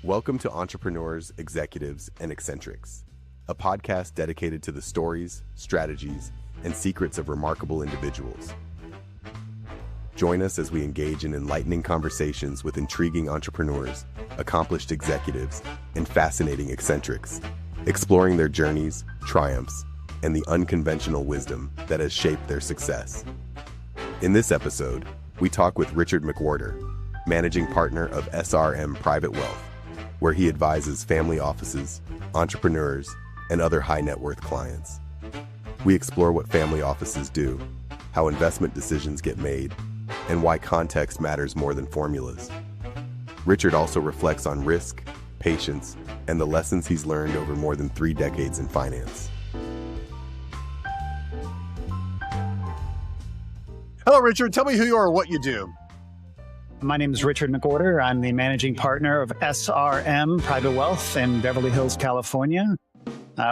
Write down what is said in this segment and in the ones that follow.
Welcome to Entrepreneurs, Executives, and Eccentrics, a podcast dedicated to the stories, strategies, and secrets of remarkable individuals. Join us as we engage in enlightening conversations with intriguing entrepreneurs, accomplished executives, and fascinating eccentrics, exploring their journeys, triumphs, and the unconventional wisdom that has shaped their success. In this episode, we talk with Richard McWhorter, managing partner of SRM Private Wealth, where he advises family offices, entrepreneurs, and other high net worth clients. We explore what family offices do, how investment decisions get made, and why context matters more than formulas. Richard also reflects on risk, patience, and the lessons he's learned over more than 3 decades in finance. Hello, Richard. Tell me who you are and what you do. My name is Richard McWhorter. I'm the managing partner of SRM Private Wealth in Beverly Hills, California.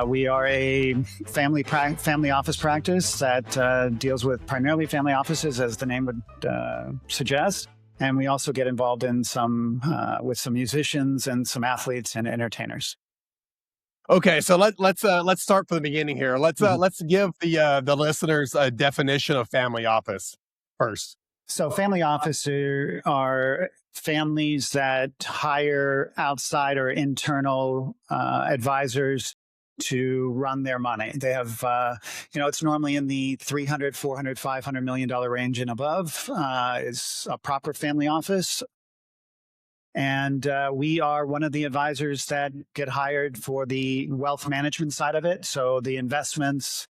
We are a family office practice that deals with primarily family offices, as the name would suggest. And we also get involved in with some musicians and some athletes and entertainers. Okay, so let's start from the beginning here. Let's give the listeners a definition of family office first. So family offices are families that hire outside or internal advisors to run their money. They have, it's normally in the $300, $400, $500 million range and above is a proper family office. And we are one of the advisors that get hired for the wealth management side of it. So the investments,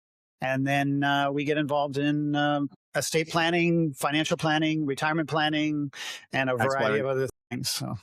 and then we get involved in estate planning, financial planning, retirement planning, and a variety of other things. So,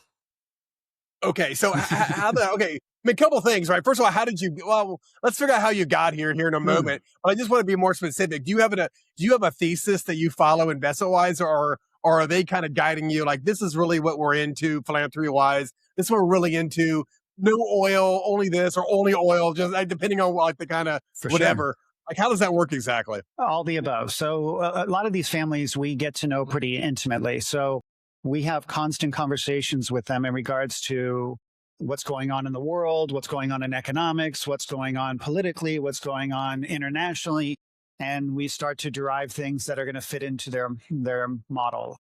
okay, so a couple of things, right? First of all, let's figure out how you got here in a moment. But I just want to be more specific. Do you have a thesis that you follow investment wise, or are they kind of guiding you? Like, this is really what we're into philanthropy wise. This is what we're really into. No oil, only this, or only oil, just depending on like the kind of whatever. Sure. Like, how does that work exactly? All the above. So a lot of these families we get to know pretty intimately. So we have constant conversations with them in regards to what's going on in the world, what's going on in economics, what's going on politically, what's going on internationally. And we start to derive things that are going to fit into their model.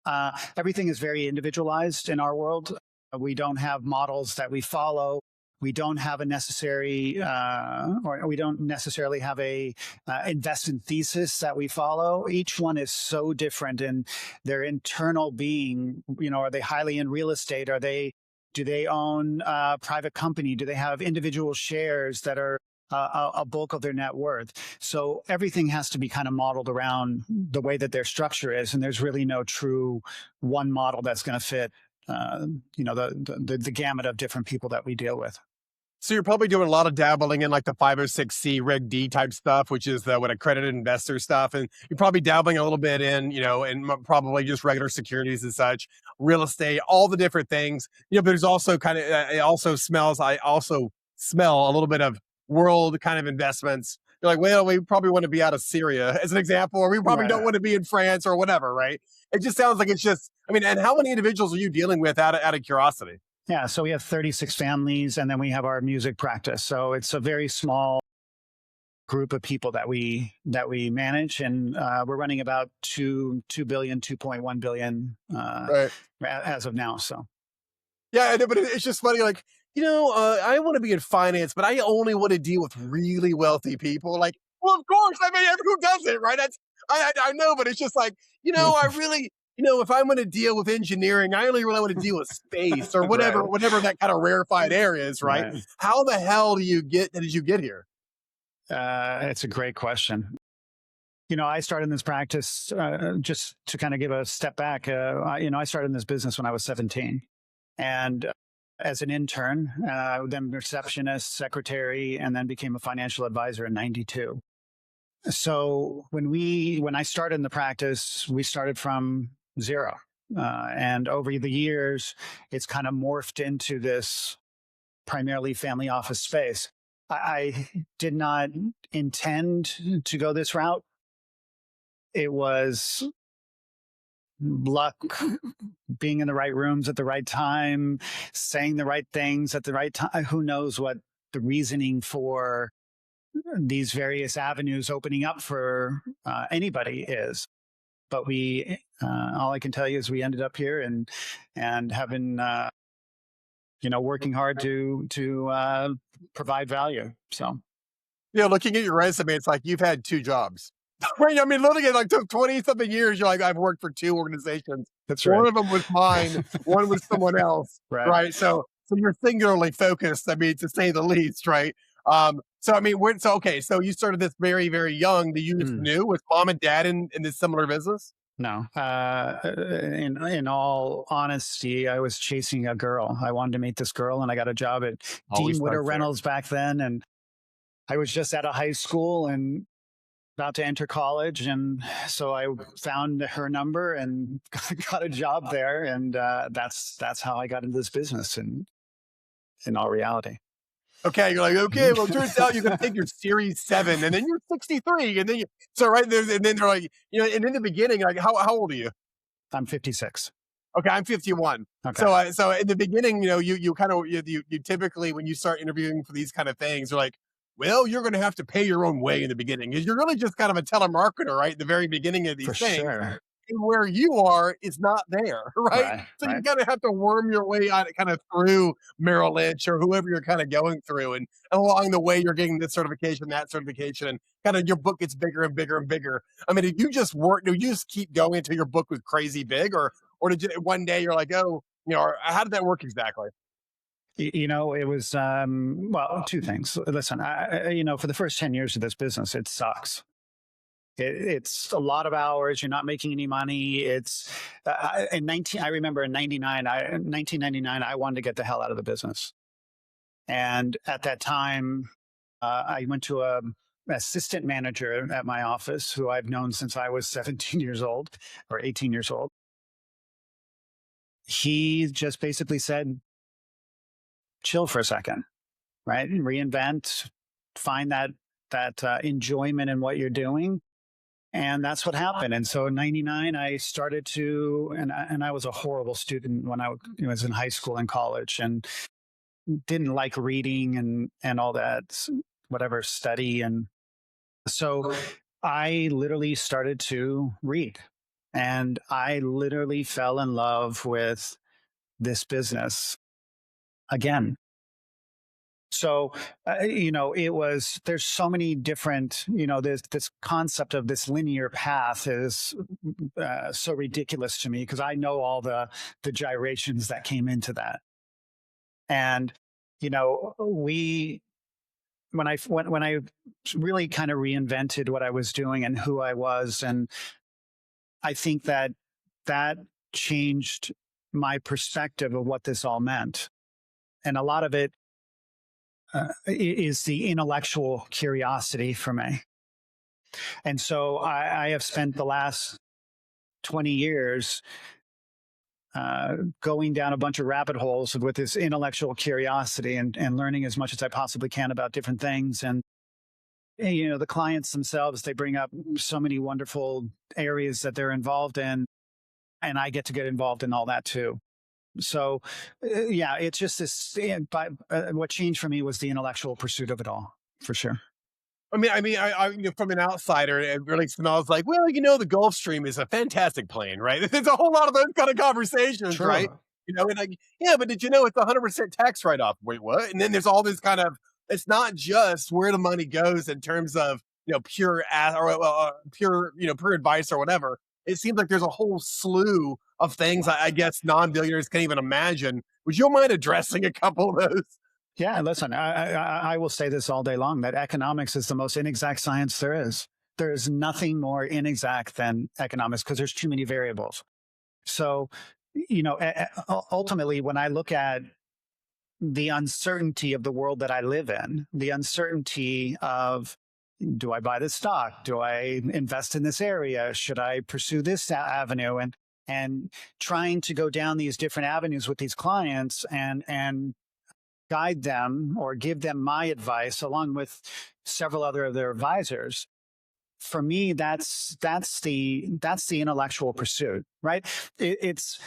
Everything is very individualized in our world. We don't have models that we follow. We don't have a necessary, or we don't necessarily have a investment thesis that we follow. Each one is so different in their internal being. Are they highly in real estate? Do they own a private company? Do they have individual shares that are a bulk of their net worth? So everything has to be kind of modeled around the way that their structure is, and there's really no true one model that's going to fit. The gamut of different people that we deal with. So you're probably doing a lot of dabbling in like the 506c Reg D type stuff, which is what accredited investor stuff. And you're probably dabbling a little bit in, and probably just regular securities and such, real estate, all the different things. But there's also I also smell a little bit of world kind of investments. You're like, well, we probably want to be out of Syria as an example, or we probably don't want to be in France or whatever, right? It just sounds like and how many individuals are you dealing with out of curiosity? Yeah, so we have 36 families, and then we have our music practice. So it's a very small group of people that we manage, and we're running about $2 billion, $2.1 billion right. As of now. So yeah, but it's just funny, like, I want to be in finance, but I only want to deal with really wealthy people. Like, well, of course, who does it, right? I know, but it's just like, I really. If I'm going to deal with engineering, I only really want to deal with space or whatever, right. Whatever that kind of rarefied area is, right? How the hell did you get here? It's a great question. I started in this practice, just to kind of give a step back. I started in this business when I was 17, and as an intern, then receptionist, secretary, and then became a financial advisor in 92. So when I started in the practice, we started from zero. And over the years, it's kind of morphed into this primarily family office space. I did not intend to go this route. It was luck, being in the right rooms at the right time, saying the right things at the right time. Who knows what the reasoning for these various avenues opening up for anybody is. But all I can tell you is we ended up here and have been, working hard to provide value. So, looking at your resume, it's like you've had 2 jobs. Right? I mean, literally, like, took 20-something years. You're like, I've worked for 2 organizations. that's right. One of them was mine. One was someone else. Right. So you're singularly focused. I mean, to say the least. Right. So I mean, so you started this very, very young. Do you just knew? Was mom and dad in this similar business? No. In all honesty, I was chasing a girl. I wanted to meet this girl, and I got a job at Always Dean Witter starts there. Reynolds back then, and I was just out of high school and about to enter college, and so I found her number and got a job there, and that's how I got into this business. In all reality. Okay, you're like, okay, well, it turns out you're going to take your Series 7, and then you're 63, and then so right there, and then they're like, and in the beginning, like, how old are you? I'm 56. Okay, I'm 51. Okay. So in the beginning, you kind of you typically, when you start interviewing for these kind of things, you're like, well, you're going to have to pay your own way in the beginning, because you're really just kind of a telemarketer, right? At the very beginning of these For things. sure. And where you are is not there, right? So you kind of have to worm your way out kind of through Merrill Lynch or whoever you're kind of going through. And along the way, you're getting this certification, that certification, and kind of your book gets bigger and bigger and bigger. I mean, did you just keep going until your book was crazy big, or did you one day you're like, oh, how did that work exactly? It was, 2 things. Listen, for the first 10 years of this business, it sucks. It's a lot of hours. You're not making any money. It's I remember in 1999, I wanted to get the hell out of the business. And at that time, I went to a assistant manager at my office who I've known since I was 17 years old or 18 years old. He just basically said, chill for a second, right? And reinvent, find that enjoyment in what you're doing. And that's what happened. And so in 99, I started to, and I was a horrible student when I was in high school and college, and didn't like reading and all that, whatever, study. And so I literally started to read, and I literally fell in love with this business again. So, there's so many different, this concept of this linear path is so ridiculous to me, because I know all the gyrations that came into that. And, when I really kind of reinvented what I was doing and who I was, and I think that changed my perspective of what this all meant. And a lot of it is the intellectual curiosity for me. And so I have spent the last 20 years going down a bunch of rabbit holes with this intellectual curiosity and learning as much as I possibly can about different things. And, the clients themselves, they bring up so many wonderful areas that they're involved in, and I get to get involved in all that too. So, it's just this. What changed for me was the intellectual pursuit of it all, for sure. I mean, I from an outsider, it really smells like, well, the Gulf Stream is a fantastic plane, right? There's a whole lot of those kind of conversations, True. Right? And like, yeah, but did you know it's 100% tax write-off? Wait, what? And then there's all this kind of, it's not just where the money goes in terms of, pure advice or whatever. It seems like there's a whole slew of things I guess non-billionaires can't even imagine. Would you mind addressing a couple of those? Yeah, listen, I will say this all day long, that economics is the most inexact science there is. There is nothing more inexact than economics, because there's too many variables. So, ultimately, when I look at the uncertainty of the world that I live in, the uncertainty of, do I buy this stock? Do I invest in this area? Should I pursue this avenue? And trying to go down these different avenues with these clients and guide them or give them my advice along with several other of their advisors for me, that's the intellectual pursuit, right? It's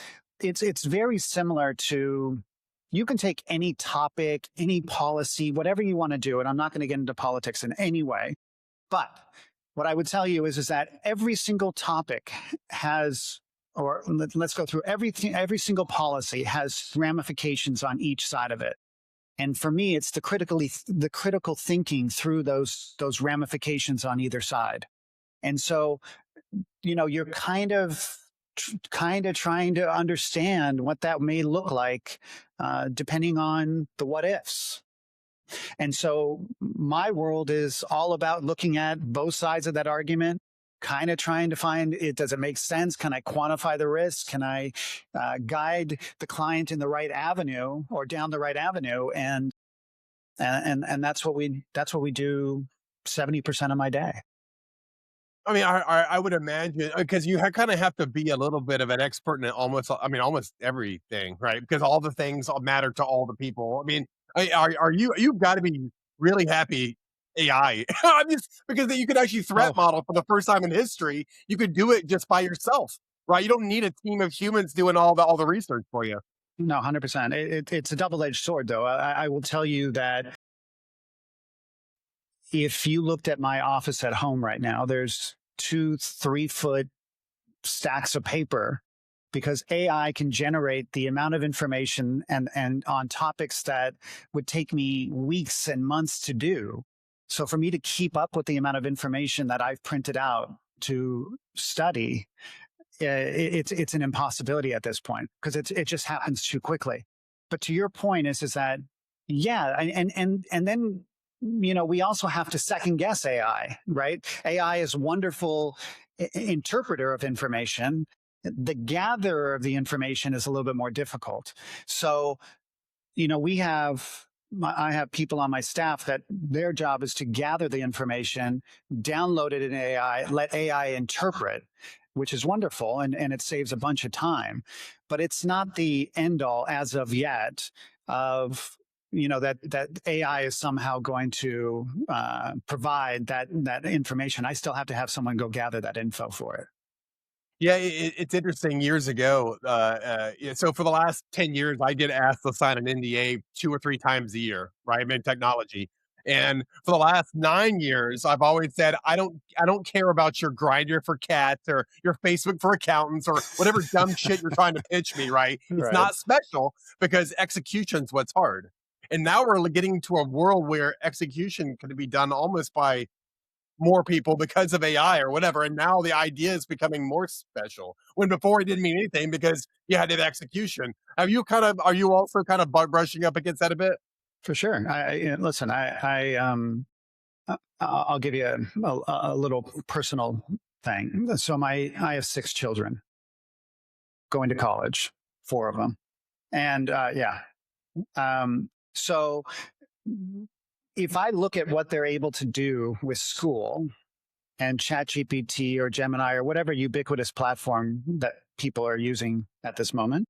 very similar to, you can take any topic, any policy, whatever you want to do, and I'm not going to get into politics in any way, but what I would tell you is that every single topic has, or let's go through everything, every single policy has ramifications on each side of it. And for me, it's the critical thinking through those ramifications on either side. And so, you're kind of trying to understand what that may look like, depending on the what ifs. And so my world is all about looking at both sides of that argument, kind of trying to find it. Does it make sense? Can I quantify the risk? Can I guide the client in the right avenue or down the right avenue? And that's what we do 70% of my day. I mean, I would imagine, because you kind of have to be a little bit of an expert in almost everything, right? Because all the things all matter to all the people. I mean, you've got to be really happy AI. I'm just, because you could actually threat model for the first time in history. You could do it just by yourself, right? You don't need a team of humans doing all the research for you. No, 100%. It's a double-edged sword, though. I will tell you that if you looked at my office at home right now, there's 2-3 foot stacks of paper, because AI can generate the amount of information and on topics that would take me weeks and months to do. So for me to keep up with the amount of information that I've printed out to study, it's an impossibility at this point, because it just happens too quickly. But to your point is that, yeah, and then, we also have to second guess AI, right? AI is a wonderful interpreter of information. The gatherer of the information is a little bit more difficult. So, I have people on my staff that their job is to gather the information, download it in AI, let AI interpret, which is wonderful, and it saves a bunch of time. But it's not the end all as of yet of, that AI is somehow going to provide that information. I still have to have someone go gather that info for it. Yeah, it's interesting. Years ago, so for the last 10 years, I get asked to sign an NDA 2 or 3 times a year, right? I'm in technology. And for the last 9 years, I've always said, I don't care about your Grindr for cats or your Facebook for accountants or whatever dumb shit you're trying to pitch me, right? It's not special, because execution's what's hard. And now we're getting to a world where execution can be done almost by more people because of AI or whatever. And now the idea is becoming more special, when before it didn't mean anything because you had to have execution. Are you also kind of brushing up against that a bit? For sure. Listen, I'll give you a little personal thing. So I have 6 children going to college, 4 of them. And so if I look at what they're able to do with school and ChatGPT or Gemini or whatever ubiquitous platform that people are using at this moment,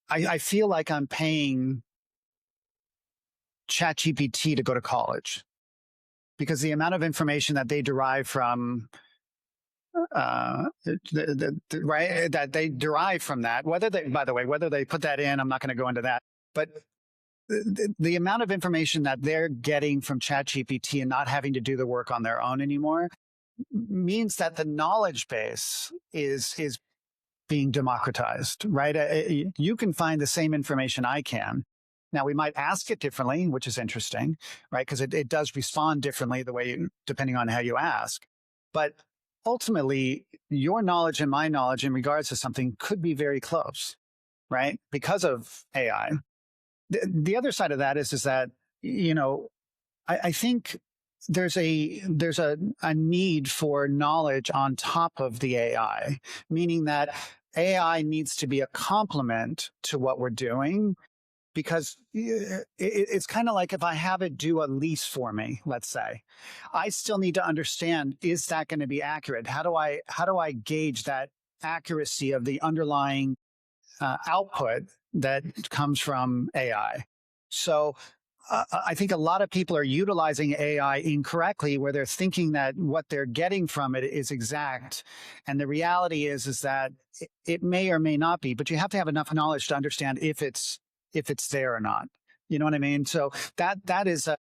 I feel like I'm paying ChatGPT to go to college, because the amount of information that they derive from that they derive from that, whether they put that in, I'm not going to go into that, but the amount of information that they're getting from ChatGPT and not having to do the work on their own anymore means that the knowledge base is being democratized, right? You can find the same information I can. Now, we might ask it differently, which is interesting, right? Because it does respond differently depending on how you ask. But ultimately, your knowledge and my knowledge in regards to something could be very close, right? Because of AI. The other side of that is that, I think there's a need for knowledge on top of the AI, meaning that AI needs to be a complement to what we're doing, because it's kind of like if I have it do a lease for me, let's say, I still need to understand, is that going to be accurate? How do I gauge that accuracy of the underlying output that comes from AI? So I think a lot of people are utilizing AI incorrectly, where they're thinking that what they're getting from it is exact. And the reality is that it may or may not be, but you have to have enough knowledge to understand if it's there or not. You know what I mean? So that is a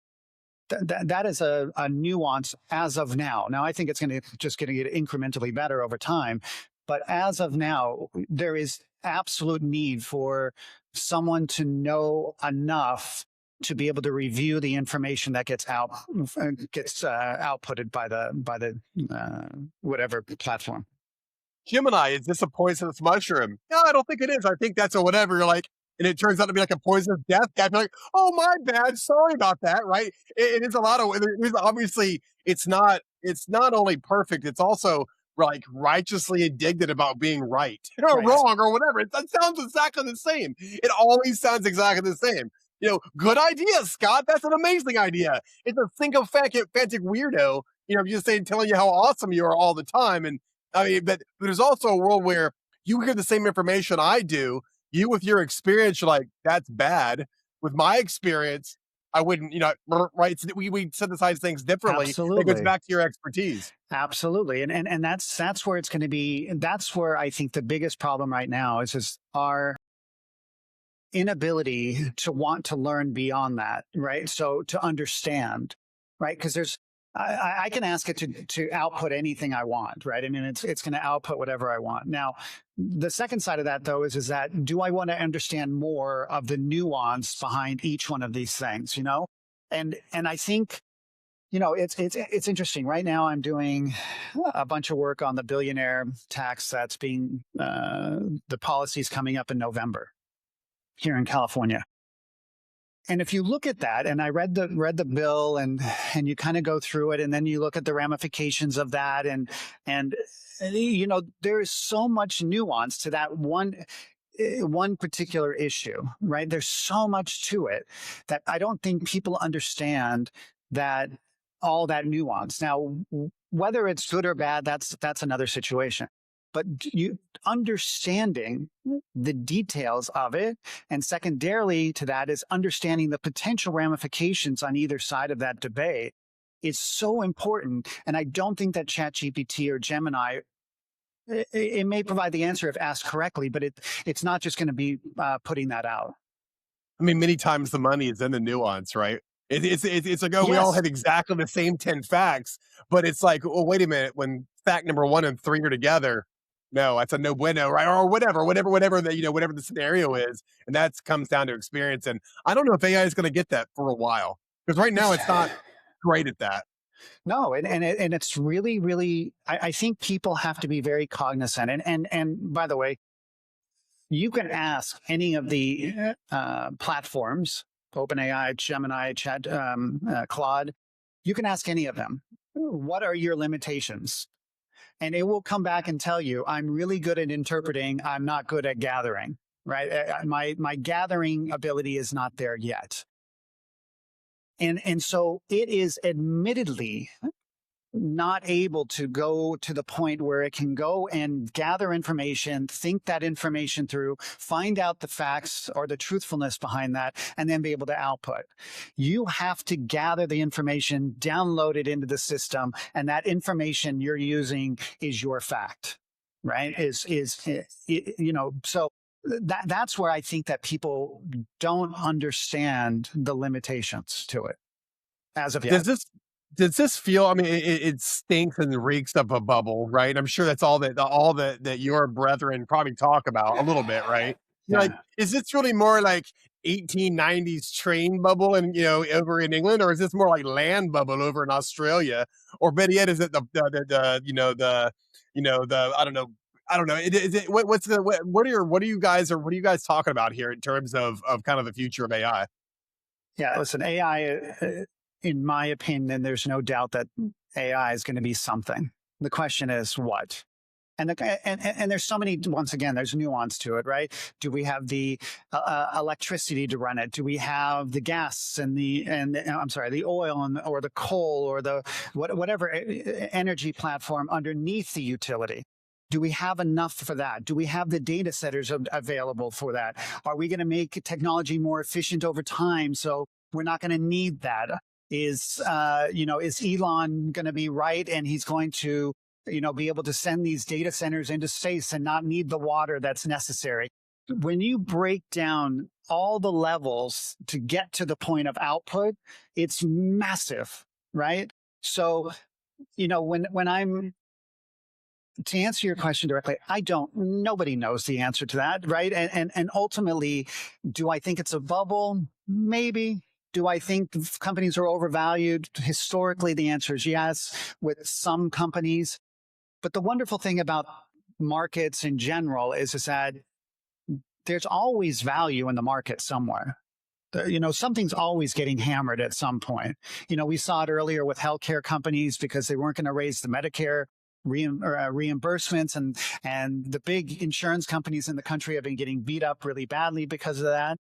nuance as of now. Now, I think it's going to get incrementally better over time. But as of now, there is absolute need for someone to know enough to be able to review the information that gets outputted by the whatever platform. Gemini, is this a poisonous mushroom? No, I don't think it is. I think that's a whatever. You're like, and it turns out to be like a poisonous death guy. You're like, oh, my bad. Sorry about that. Right. It is a lot of, obviously, it's not only perfect, it's also like righteously indignant about being right or wrong or whatever. It sounds exactly the same. It always sounds exactly the same. Good idea, Scott. That's an amazing idea. It's a sycophantic weirdo, just saying, telling you how awesome you are all the time. And I mean, but there's also a world where you hear the same information I do. You, with your experience, you're like, that's bad. With my experience, I wouldn't, right? So we synthesize things differently. Absolutely. It goes back to your expertise. Absolutely. And that's where it's going to be. That's where I think the biggest problem right now is our inability to want to learn beyond that, right? So to understand, right? Because I can ask it to output anything I want, right? I mean, it's going to output whatever I want. Now, the second side of that, though, is that do I want to understand more of the nuance behind each one of these things, And I think, it's interesting. Right now, I'm doing a bunch of work on the billionaire tax that's being the policies coming up in November here in California. And if you look at that, and I read the bill, and you kind of go through it, and then you look at the ramifications of that, and there is so much nuance to that one particular issue, right? There's so much to it that I don't think people understand that all that nuance. Now, whether it's good or bad, that's another situation. But you understanding the details of it, and secondarily to that is understanding the potential ramifications on either side of that debate is so important. And I don't think that ChatGPT or Gemini, it may provide the answer if asked correctly, but it's not just going to be putting that out. I mean, many times the money is in the nuance, right? It's like, oh, yes, we all have exactly the same 10 facts, but it's like, oh, wait a minute, when fact number 1 and 3 are together, no, that's a no bueno, right? Or whatever that, whatever the scenario is. And that comes down to experience. And I don't know if AI is going to get that for a while, because right now it's not great at that. No, and it's really, really, I think people have to be very cognizant. And by the way, you can ask any of the platforms, OpenAI, Gemini, Chat, Claude, you can ask any of them, what are your limitations? And it will come back and tell you, I'm really good at interpreting, I'm not good at gathering, right? My gathering ability is not there yet. And so it is admittedly not able to go to the point where it can go and gather information, think that information through, find out the facts or the truthfulness behind that, and then be able to output. You have to gather the information, download it into the system, and that information you're using is your fact, right? So that's where I think that people don't understand the limitations to it as of yet. Does this feel, I mean, it stinks and reeks of a bubble, right? I'm sure that's all that your brethren probably talk about a little bit, right? Yeah. Like, is this really more like 1890s train bubble and, over in England, or is this more like land bubble over in Australia? Or better yet, is it the I don't know. Is it, what are you guys talking about here in terms of kind of the future of AI? Yeah, listen, AI, in my opinion, there's no doubt that AI is going to be something. The question is what? And there's so many, once again, there's nuance to it, right? Do we have the electricity to run it? Do we have the gas and the oil or the coal or the whatever energy platform underneath the utility? Do we have enough for that? Do we have the data centers available for that? Are we going to make technology more efficient over time? So We're not going to need that. Is Elon going to be right? And he's going to, be able to send these data centers into space and not need the water that's necessary. When you break down all the levels to get to the point of output, it's massive, right? So, when I'm, to answer your question directly, nobody knows the answer to that, right? And ultimately, do I think it's a bubble? Maybe. Do I think companies are overvalued? Historically, the answer is yes, with some companies. But the wonderful thing about markets in general is that there's always value in the market somewhere. Something's always getting hammered at some point. We saw it earlier with healthcare companies because they weren't going to raise the Medicare reimbursements, and the big insurance companies in the country have been getting beat up really badly because of that.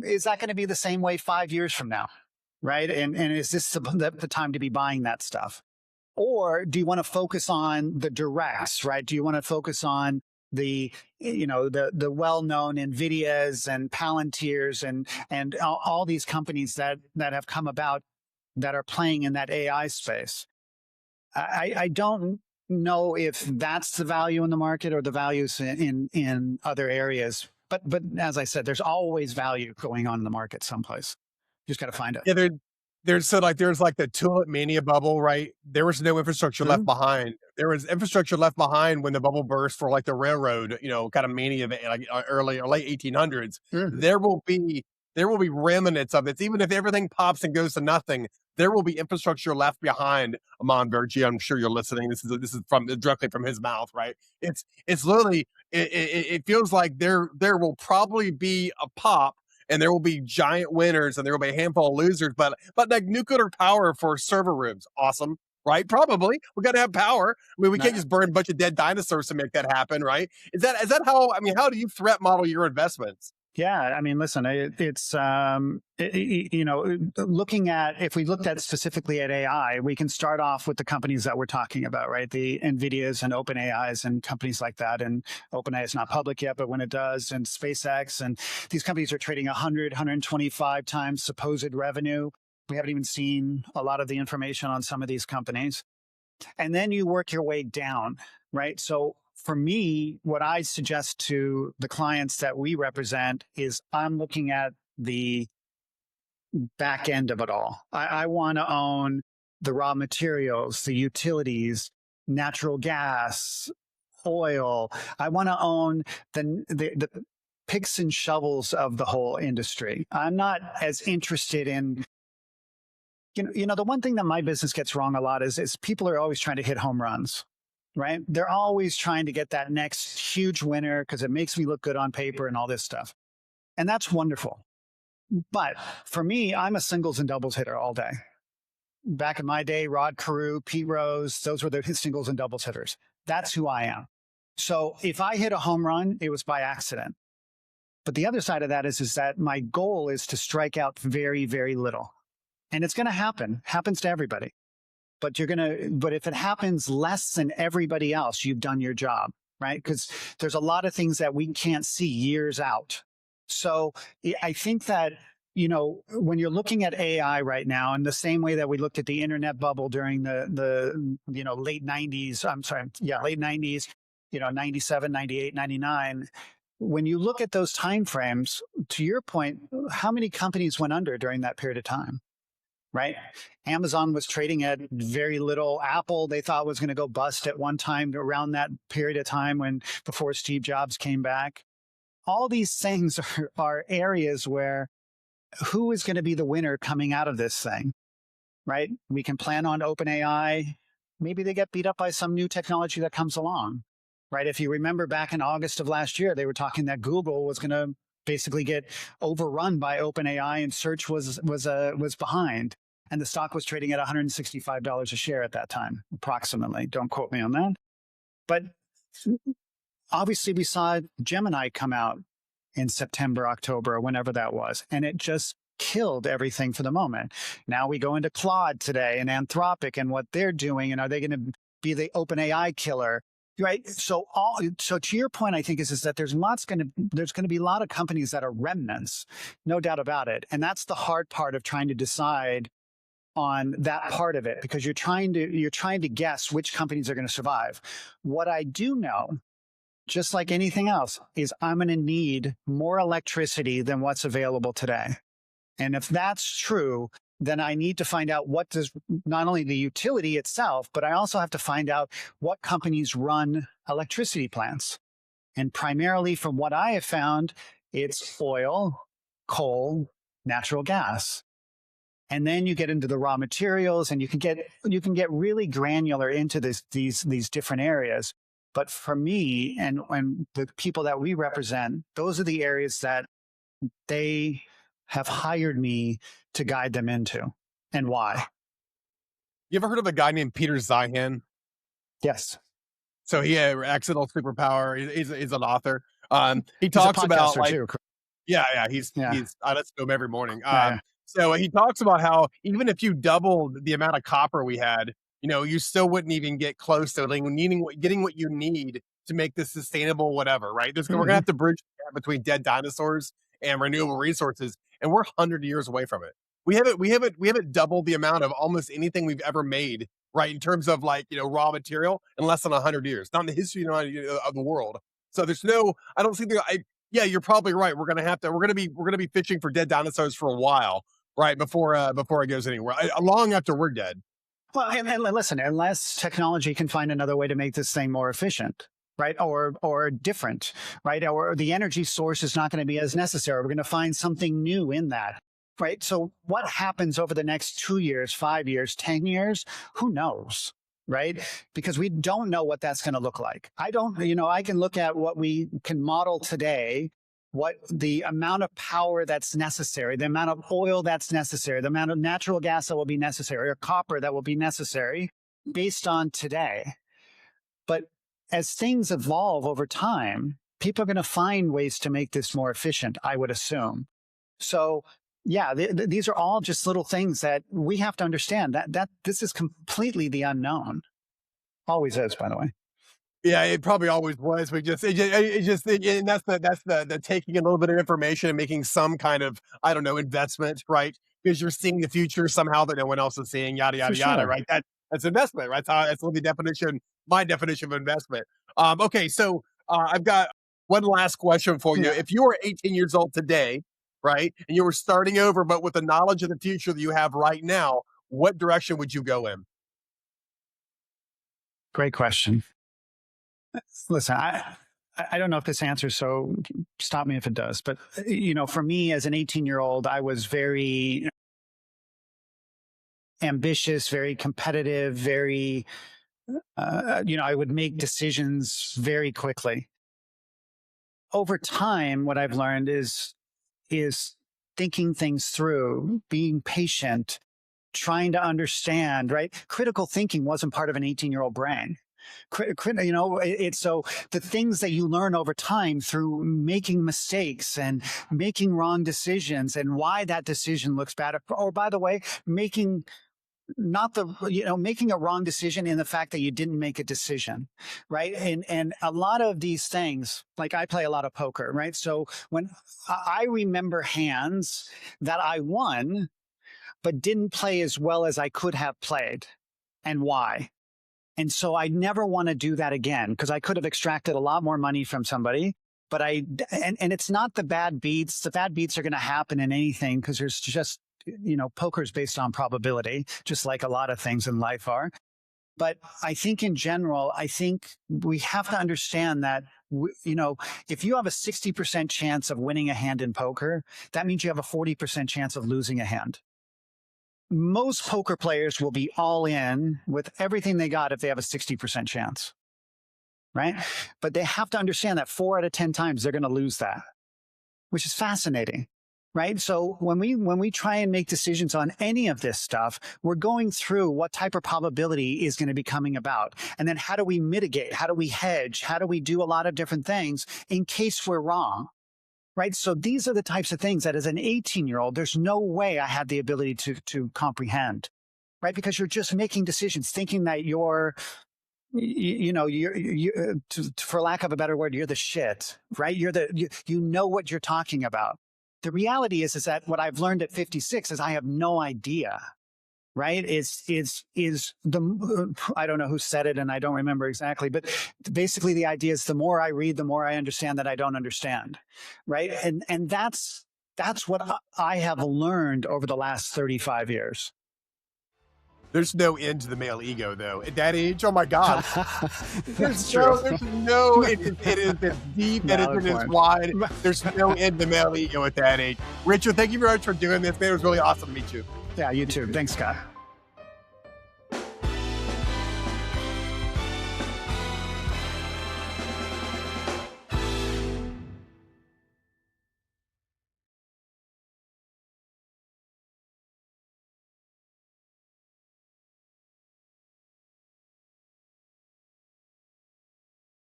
Is that going to be the same way 5 years from now, right? And is this the time to be buying that stuff? Or do you want to focus on the directs, right? Do you want to focus on the well-known NVIDIAs and Palantirs and all these companies that have come about that are playing in that AI space? I don't know if that's the value in the market or the values in other areas. But as I said, there's always value going on in the market someplace. You just got to find it. Yeah, there's like the tulip mania bubble, right? There was no infrastructure left behind. There was infrastructure left behind when the bubble burst for like the railroad, kind of mania of like early or late 1800s. There will be remnants of it. Even if everything pops and goes to nothing, there will be infrastructure left behind. Amon Bergie, I'm sure you're listening. This is from directly from his mouth, right? It's literally it feels like there will probably be a pop. And there will be giant winners and there will be a handful of losers, but like nuclear power for server rooms, awesome, right? Probably. We got to have power. I mean, we can't just burn a bunch of dead dinosaurs to make that happen, right? Is that how? I mean, how do you threat model your investments? Yeah, I mean, listen, it's looking at, if we looked at specifically at AI, we can start off with the companies that we're talking about, right? The NVIDIAs and OpenAIs and companies like that. And OpenAI is not public yet, but when it does, and SpaceX, and these companies are trading 100, 125 times supposed revenue. We haven't even seen a lot of the information on some of these companies. And then you work your way down, right? So for me, what I suggest to the clients that we represent is I'm looking at the back end of it all. I want to own the raw materials, the utilities, natural gas, oil. I want to own the picks and shovels of the whole industry. I'm not as interested in, the one thing that my business gets wrong a lot is people are always trying to hit home runs. Right? They're always trying to get that next huge winner because it makes me look good on paper and all this stuff. And that's wonderful. But for me, I'm a singles and doubles hitter all day. Back in my day, Rod Carew, Pete Rose, those were the singles and doubles hitters. That's who I am. So if I hit a home run, it was by accident. But the other side of that is that my goal is to strike out very, very little. And it's going to happens to everybody. But if it happens less than everybody else, you've done your job, right? Because there's a lot of things that we can't see years out. So I think that, when you're looking at AI right now, in the same way that we looked at the internet bubble during the late 90s, 97, 98, 99, when you look at those timeframes, to your point, how many companies went under during that period of time? Right? Amazon was trading at very little. Apple, they thought was going to go bust at one time around that period of time before Steve Jobs came back. All these things are areas where who is going to be the winner coming out of this thing, right? We can plan on OpenAI. Maybe they get beat up by some new technology that comes along, right? If you remember back in August of last year, they were talking that Google was going to basically get overrun by OpenAI and search was behind. And the stock was trading at $165 a share at that time, approximately. Don't quote me on that. But obviously we saw Gemini come out in September, October, or whenever that was. And it just killed everything for the moment. Now we go into Claude today and Anthropic and what they're doing. And are they going to be the OpenAI killer? Right. So to your point, I think is that there's going to be a lot of companies that are remnants, no doubt about it. And that's the hard part of trying to decide on that part of it, because you're trying to guess which companies are going to survive. What I do know, just like anything else, is I'm going to need more electricity than what's available today. And if that's true, then I need to find out what does not only the utility itself, but I also have to find out what companies run electricity plants. And primarily from what I have found, it's oil, coal, natural gas. And then you get into the raw materials, and you can get really granular into these different areas. But for me and the people that we represent, those are the areas that they have hired me to guide them into. And why? You ever heard of a guy named Peter Zeihan? Yes. So he had accidental superpower. He's an author. He He's talks a about podcaster too. he's Yeah. I listen to him every morning. Yeah. So he talks about how even if you doubled the amount of copper we had, you still wouldn't even get close to getting what you need to make this sustainable, whatever, right? We're gonna have to bridge the gap between dead dinosaurs and renewable resources, and we're 100 years away from it. We haven't doubled the amount of almost anything we've ever made, right? In terms of raw material in less than 100 years, not in the history of the world. So I don't think yeah, you're probably right. We're gonna be fishing for dead dinosaurs for a while, right? Before it goes anywhere, long after we're dead. Well, and listen, unless technology can find another way to make this thing more efficient, right? Or different, right? Or the energy source is not going to be as necessary. We're going to find something new in that, right? So what happens over the next 2 years, 5 years, 10 years? Who knows? Right? Because we don't know what that's going to look like. I can look at what we can model today, what the amount of power that's necessary, the amount of oil that's necessary, the amount of natural gas that will be necessary, or copper that will be necessary based on today. But as things evolve over time, people are going to find ways to make this more efficient, I would assume. So yeah, these are all just little things that we have to understand, that this is completely the unknown. Always is, by the way. Yeah, it probably always was. And that's the taking a little bit of information and making some kind of, I don't know, investment, right? Because you're seeing the future somehow that no one else is seeing, yada, yada, yada, right? That's investment, right? That's my definition of investment. Okay, so I've got one last question for you. Yeah. If you were 18 years old today, right, and you were starting over, but with the knowledge of the future that you have right now, what direction would you go in? Great question. Listen, I don't know if this answers, so stop me if it does. But, for me as an 18-year-old, I was very ambitious, very competitive, very, I would make decisions very quickly. Over time, what I've learned is thinking things through, being patient, trying to understand, right? Critical thinking wasn't part of an 18-year-old brain. It's so the things that you learn over time through making mistakes and making wrong decisions, and why that decision looks bad. Or by the way, making a wrong decision in the fact that you didn't make a decision, right? And a lot of these things, like I play a lot of poker, right? So when I remember hands that I won, but didn't play as well as I could have played, and why. And so I never want to do that again, because I could have extracted a lot more money from somebody. But and it's not the bad beats. The bad beats are going to happen in anything, because there's just, poker is based on probability, just like a lot of things in life are. But I think in general, we have to understand that, if you have a 60% chance of winning a hand in poker, that means you have a 40% chance of losing a hand. Most poker players will be all in with everything they got if they have a 60% chance, right? But they have to understand that 4 out of 10 times they're going to lose that, which is fascinating, right? So when we try and make decisions on any of this stuff, we're going through what type of probability is going to be coming about. And then how do we mitigate? How do we hedge? How do we do a lot of different things in case we're wrong? Right. So these are the types of things that as an 18-year-old, there's no way I had the ability to comprehend. Right. Because you're just making decisions, thinking that you're for lack of a better word, you're the shit, right? You know what you're talking about. The reality is that what I've learned at 56 is I have no idea, right? I don't know who said it and I don't remember exactly, but basically the idea is the more I read, the more I understand that I don't understand, right? And that's what I have learned over the last 35 years. There's no end to the male ego, though. At that age, oh my God. That's true. It is as deep and it is wide. There's no end to male ego at that age. Richard, thank you very much for doing this, man. It was really awesome to meet you. Yeah, you too. Thanks, Scott.